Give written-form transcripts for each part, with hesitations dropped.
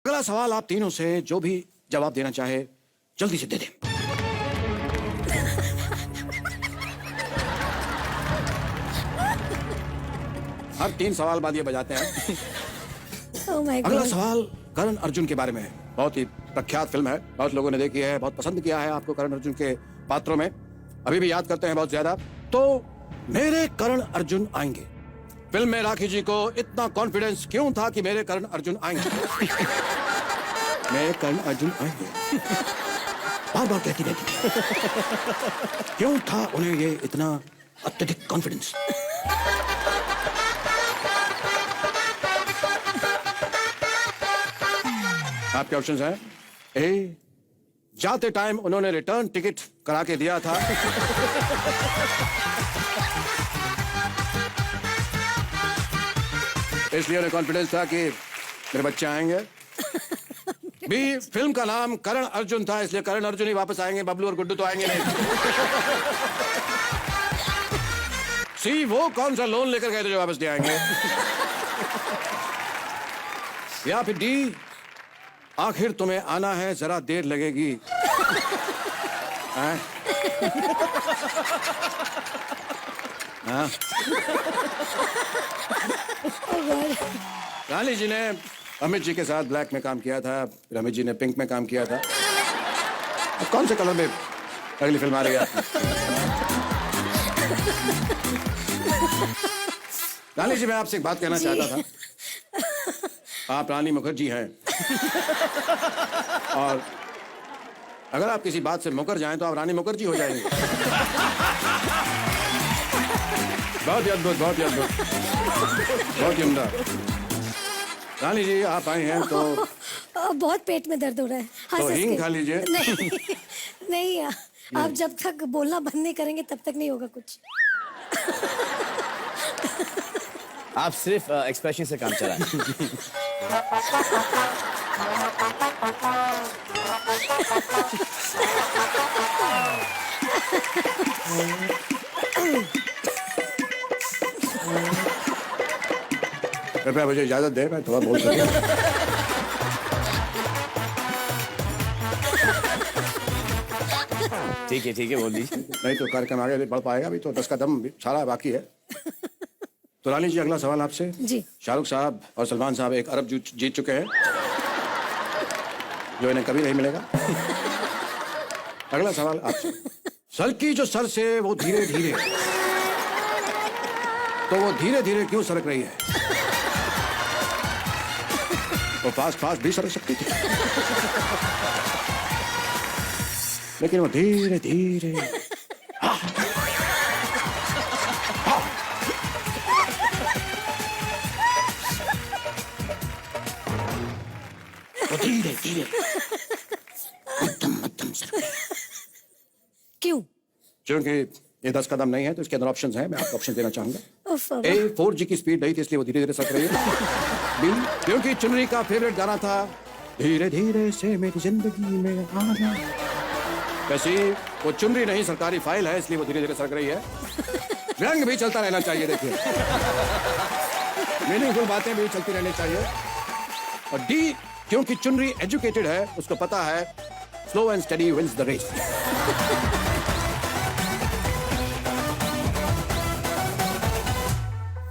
अगला सवाल आप तीनों से जो भी जवाब देना चाहे जल्दी से दे दें। हर 3 सवाल बाद ये बजाते हैं। Oh my अगला God. सवाल करण अर्जुन के बारे में है। बहुत ही प्रख्यात फिल्म है, बहुत लोगों ने देखी है, बहुत पसंद किया है आपको करण अर्जुन के पात्रों में, अभी भी याद करते हैं बहुत ज्यादा। तो मेरे करण अर्जुन आएंगे। फिल्म में राखी जी को इतना कॉन्फिडेंस क्यों था कि मेरे करण अर्जुन आएंगे? मेरे करण अर्जुन आएंगे बार बार कहती रहती। क्यों था उन्हें ये इतना अत्यधिक कॉन्फिडेंस? आपके ऑप्शंस हैं। ए, जाते टाइम उन्होंने रिटर्न टिकट करा के दिया था। इसलिए उन्हें कॉन्फिडेंस था कि मेरे बच्चे आएंगे। बी, फिल्म का नाम करण अर्जुन था, इसलिए करण अर्जुन ही वापस आएंगे, बबलू और गुड्डू तो आएंगे नहीं। सी, वो कौन सा लोन लेकर गए थे जो वापस दे आएंगे। या फिर डी, आखिर तुम्हें आना है, जरा देर लगेगी। हाँ? हाँ? रानी जी ने अमित जी के साथ ब्लैक में काम किया था, फिर अमित जी ने पिंक में काम किया था। अब कौन से कलर में अगली फिल्म आ रही है? रानी जी, मैं आपसे एक बात कहना चाहता था। आप रानी मुखर्जी हैं और अगर आप किसी बात से मुकर जाएं तो आप रानी मुखर्जी हो जाएंगे। बहुत ही अद्भुत, बहुत ही अद्भुत, बहुत ही उम्दा। रानी जी, आप आए हैं तो बहुत पेट में दर्द हो रहा है। तो हींग खा लीजिए। नहीं, नहीं, आप जब तक बोलना बंद नहीं करेंगे तब तक नहीं होगा कुछ। आप सिर्फ एक्सप्रेशन से काम चलाएं। कृपया मुझे इजाजत दे, मैं थोड़ा बोल सकता हूँ। ठीक है, बोल दीजिए। नहीं तो कार्यक्रम आगे बढ़ पाएगा भी, तो 10 का दम भी सारा बाकी है। तो रानी जी, अगला सवाल आपसे। जी। शाहरुख साहब और सलमान साहब 1 अरब जीत चुके हैं, जो इन्हें कभी नहीं मिलेगा। अगला सवाल आपसे। सर की जो सर से वो धीरे धीरे, तो वो धीरे धीरे क्यों सरक रही है? वो फास्ट फास्ट भी सरक सकती थी, लेकिन वो धीरे धीरे। वो धीरे धीरे मध्यम मध्यम सरक रही है। क्यों? क्योंकि ये 10 कदम नहीं है, तो इसके अंदर ऑप्शंस हैं, मैं आपको ऑप्शन देना चाहूंगा। उफ, ए, 4G की स्पीड नहीं थी, इसलिए वो धीरे धीरे सरक रही है। बी, क्योंकि चुनरी का फेवरेट गाना था धीरे धीरे से मेरी जिंदगी में आना। वैसे वो चुनरी नहीं, सरकारी फाइल है, इसलिए वो धीरे धीरे सरक रही है। रंग भी चलता रहना चाहिए, देखिए, मीनिंगफुल बातें भी चलती रहनी चाहिए। और डी, क्योंकि चुनरी एजुकेटेड है, उसको पता है slow and steady wins the race.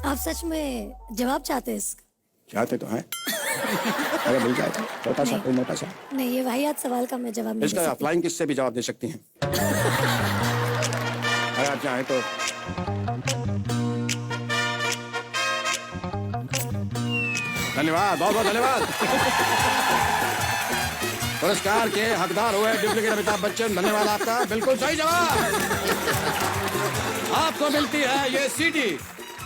आप सच में जवाब चाहते हैं इसका? चाहते तो हैं, अगर मिल जाए तो छोटा सा कोई मोटा सा। नहीं, ये वाहियात सवाल का मैं जवाब नहीं दे इसका सकती। फ्लाइंग किस से भी जवाब दे सकती हैं, अगर आप चाहें तो। धन्यवाद, बहुत बहुत धन्यवाद। पुरस्कार के हकदार हुए डुप्लीकेट अमिताभ बच्चन, धन्यवाद आपका। बिल्कुल सही जवाब। आपको मिलती है ये सीटी।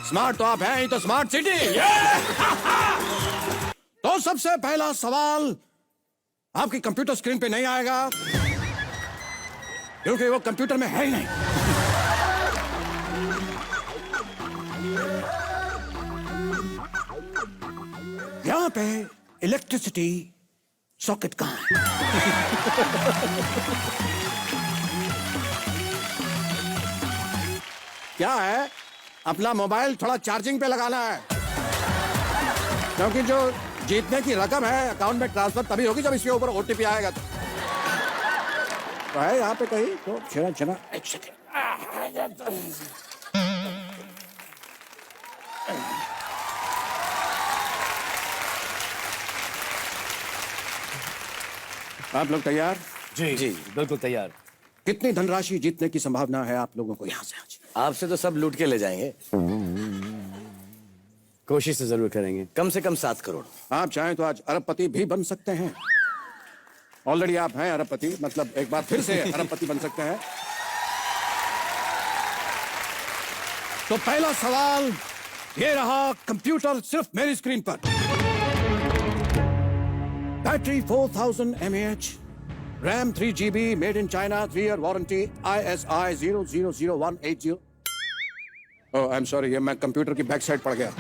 स्मार्ट तो आप हैं ही, तो स्मार्ट सिटी। तो सबसे पहला सवाल आपकी कंप्यूटर स्क्रीन पे नहीं आएगा, क्योंकि वो कंप्यूटर में है ही नहीं। यहाँ पे इलेक्ट्रिसिटी सॉकेट कहाँ है? क्या है, अपना मोबाइल थोड़ा चार्जिंग पे लगाना है, क्योंकि जो जीतने की रकम है अकाउंट में ट्रांसफर तभी होगी जब इसके ऊपर ओटीपी आएगा तो है यहाँ पे कहीं तो चना चना एक सेकेंड आप लोग तैयार? जी जी बिल्कुल तैयार। कितनी धनराशि जीतने की संभावना है आप लोगों को यहाँ से आज? आपसे तो सब लूट के ले जाएंगे। कोशिश तो जरूर करेंगे, कम से कम 7 करोड़। आप चाहें तो आज अरबपति भी बन सकते हैं। ऑलरेडी आप हैं अरबपति, मतलब एक बार फिर से अरबपति बन सकते हैं। तो पहला सवाल ये रहा, कंप्यूटर सिर्फ मेरी स्क्रीन पर। Battery 4000 mAh, RAM 3 GB, made in China, 3 year warranty, ISI 000180। Oh I am sorry, ये मैं कंप्यूटर की बैक साइड पड़ गया।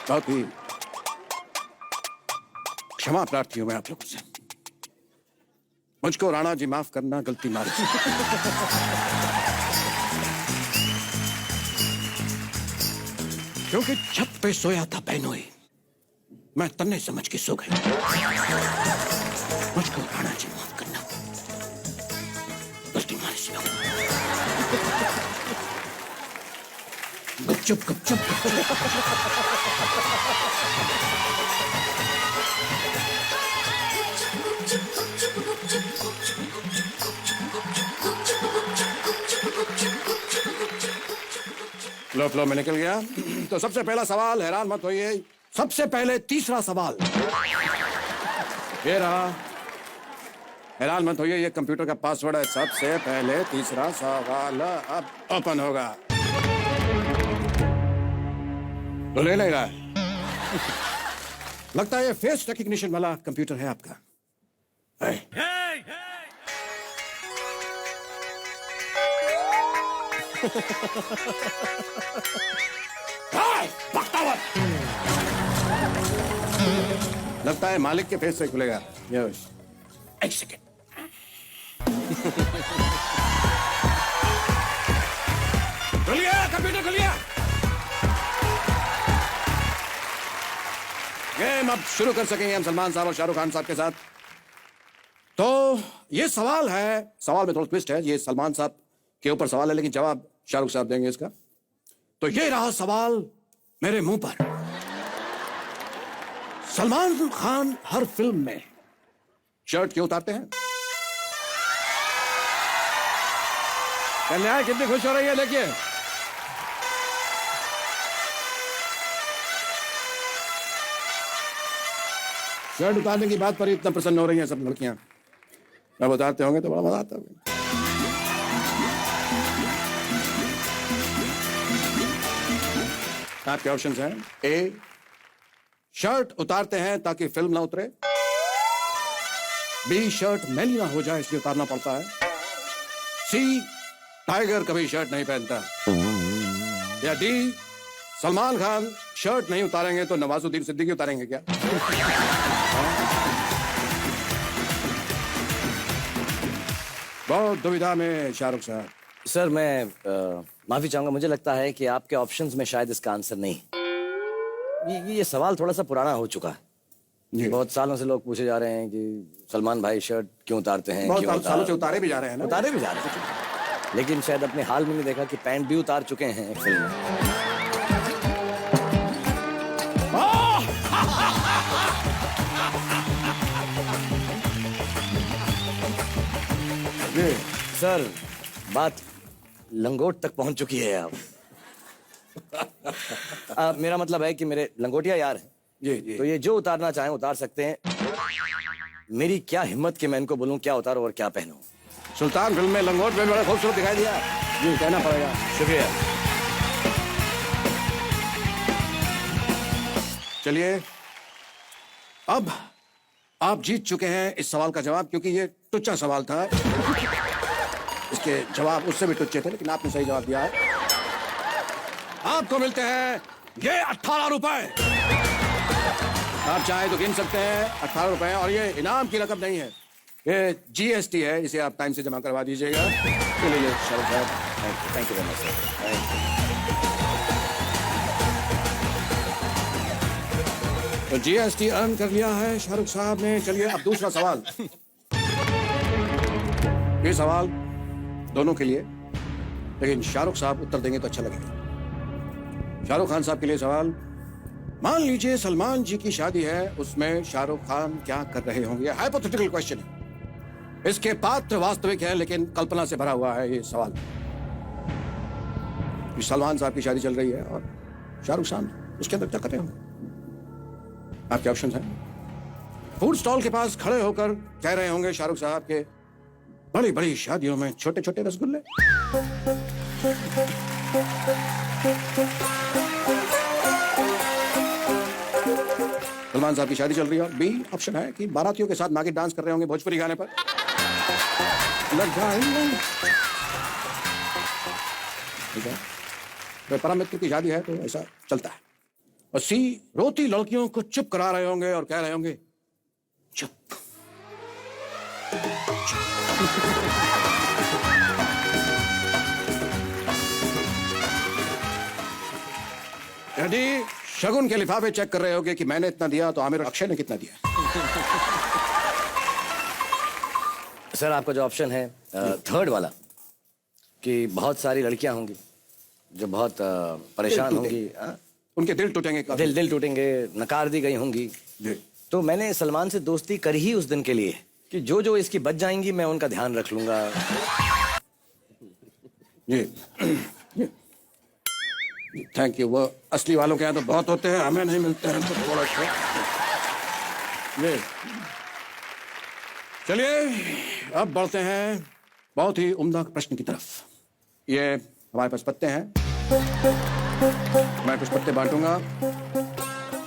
बहुत ही क्षमा प्रार्थी हूं मैं आप लोगों से। मुझको राणा जी माफ करना, गलती मारी। क्योंकि छत पे सोया था बहनोई, मैं तन्ने समझ के सो गया। मुझको राणा जी माफ करना, गलती मारी से। गुपचुप गुपचुप लो फ्लो में निकल गया। तो सबसे पहला सवाल, हैरान मत होइए, सबसे पहले तीसरा सवाल ये रहा। हैरान मत होइए, ये कंप्यूटर का पासवर्ड है। सबसे पहले तीसरा सवाल अब ओपन होगा। तो ले नहीं रहा है। लगता है ये फेस रिकग्निशन वाला कंप्यूटर है आपका। लगता है मालिक के फेस से खुलेगा। यस, एक सेकेंड। खुलिए कंप्यूटर, खुलिए। गेम अब शुरू कर सकेंगे हम सलमान साहब और शाहरुख खान साहब के साथ। तो ये सवाल है, सवाल में थोड़ा ट्विस्ट है। ये सलमान साहब के ऊपर सवाल है लेकिन जवाब शाहरुख साहब देंगे इसका। तो ये रहा सवाल मेरे मुंह पर। सलमान खान हर फिल्म में शर्ट क्यों उतारते हैं? कन्या कितनी खुश हो रही है, देखिए। शर्ट उतारने की बात पर इतना प्रसन्न हो रही हैं सब लड़कियां। अब उतारते होंगे तो बड़ा मजा आता होगा। आपके ऑप्शंस हैं। ए, शर्ट उतारते हैं ताकि फिल्म ना उतरे। बी, शर्ट मैली ना हो जाए इसलिए उतारना पड़ता है। सी, टाइगर कभी शर्ट नहीं पहनता। या डी, सलमान खान शर्ट नहीं उतारेंगे तो नवाजुद्दीन सिद्दीकी उतारेंगे क्या? बहुत दुविधा में शाहरुख साहब। सर मैं माफी चाहूंगा, मुझे लगता है कि आपके ऑप्शंस में शायद इसका आंसर नहीं। ये सवाल थोड़ा सा पुराना हो चुका है। बहुत सालों से लोग पूछे जा रहे हैं कि सलमान भाई शर्ट क्यों उतारते हैं। बहुत सालों से उतारे भी जा रहे हैं ना। उतारे भी जा रहे हैं, लेकिन शायद अपने हाल में नहीं देखा कि पैंट भी उतार चुके हैं एक फिल्म में। सर बात लंगोट तक पहुंच चुकी है अब। मेरा मतलब है कि मेरे लंगोटिया यार हैं जी जी। तो ये जो उतारना चाहें उतार सकते हैं। मेरी क्या हिम्मत कि मैं इनको बोलूं क्या उतारो और क्या पहनूं। सुल्तान फिल्म में लंगोट में बड़ा खूबसूरत दिखाई दिया जी, कहना पड़ेगा। शुक्रिया। चलिए, अब आप जीत चुके हैं इस सवाल का जवाब, क्योंकि ये टुच्चा सवाल था। इसके जवाब उससे भी टुच्चे थे, लेकिन आपने सही जवाब दिया है। आपको मिलते हैं ये 18 रुपए। आप चाहे तो गिन सकते हैं 18 रुपए, और ये इनाम की रकम नहीं है, ये GST है, इसे आप टाइम से जमा करवा दीजिएगा। चलिए शाहरुख साहब, thank you very much sir. तो जीएसटी अर्न कर लिया है शाहरुख साहब ने। चलिए अब दूसरा सवाल। ये सवाल दोनों के लिए, लेकिन शाहरुख साहब उत्तर देंगे तो अच्छा लगेगा। शाहरुख खान साहब के लिए सवाल। मान लीजिए सलमान जी की शादी है, उसमें शाहरुख खान क्या कर रहे होंगे? हाइपोथेटिकल क्वेश्चन है। इसके पात्र वास्तविक हैं लेकिन कल्पना से भरा हुआ है ये सवाल। सलमान साहब की शादी चल रही है और शाहरुख खान उसके अंदर क्या कर रहे होंगे? आपके ऑप्शन हैं। फूड स्टॉल के पास खड़े होकर कह रहे होंगे शाहरुख साहब के, बड़ी बड़ी शादियों में छोटे छोटे रसगुल्ले। सलमान साहब की शादी चल रही है और बी ऑप्शन है कि बारातियों के साथ नागिन डांस कर रहे होंगे भोजपुरी गाने पर। लग जाएंगे। तो परम मित्र की शादी है तो ऐसा चलता है। और सी, रोती लड़कियों को चुप करा रहे होंगे और कह रहे होंगे चुप। डी, शगुन के लिफाफे चेक कर रहे होगे कि मैंने इतना दिया तो आमिर और अक्षय ने कितना दिया। सर आपका जो ऑप्शन है थर्ड वाला, कि बहुत सारी लड़कियां होंगी जो बहुत परेशान होंगी, उनके दिल टूटेंगे। दिल टूटेंगे, नकार दी गई होंगी। जी। तो मैंने सलमान से दोस्ती करी ही उस दिन के लिए कि जो जो इसकी बच जाएंगी मैं उनका ध्यान रख लूंगा। जी थैंक यू। वो असली वालों के यहाँ तो बहुत होते हैं, हमें नहीं मिलते हैं तो थोड़ा सा। जी चलिए अब बढ़ते हैं बहुत ही उम्दा प्रश्न की तरफ। ये हमारे पास पत्ते हैं, मैं कुछ पत्ते बांटूंगा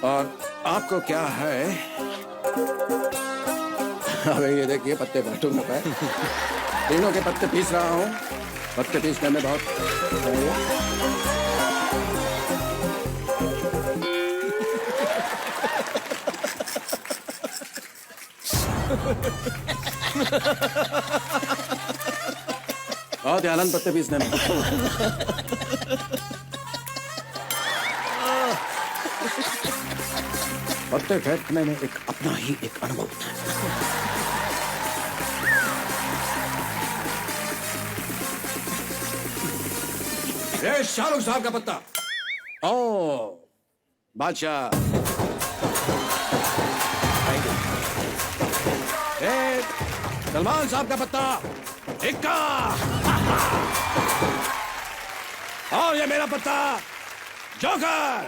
और आपको क्या है, अबे ये देखिए पत्ते बांटूंगा मैं। तीनों के पत्ते पीस रहा हूँ। पत्ते पीसने में बहुत बहुत ही आनंद पत्ते पीसने में। पत्ते फेंकने में एक अपना ही एक अनुभव होता है। ये शाहरुख साहब का पत्ता। ओ बादशाह, सलमान साहब का पत्ता इक्का। और ये मेरा पत्ता जोकर।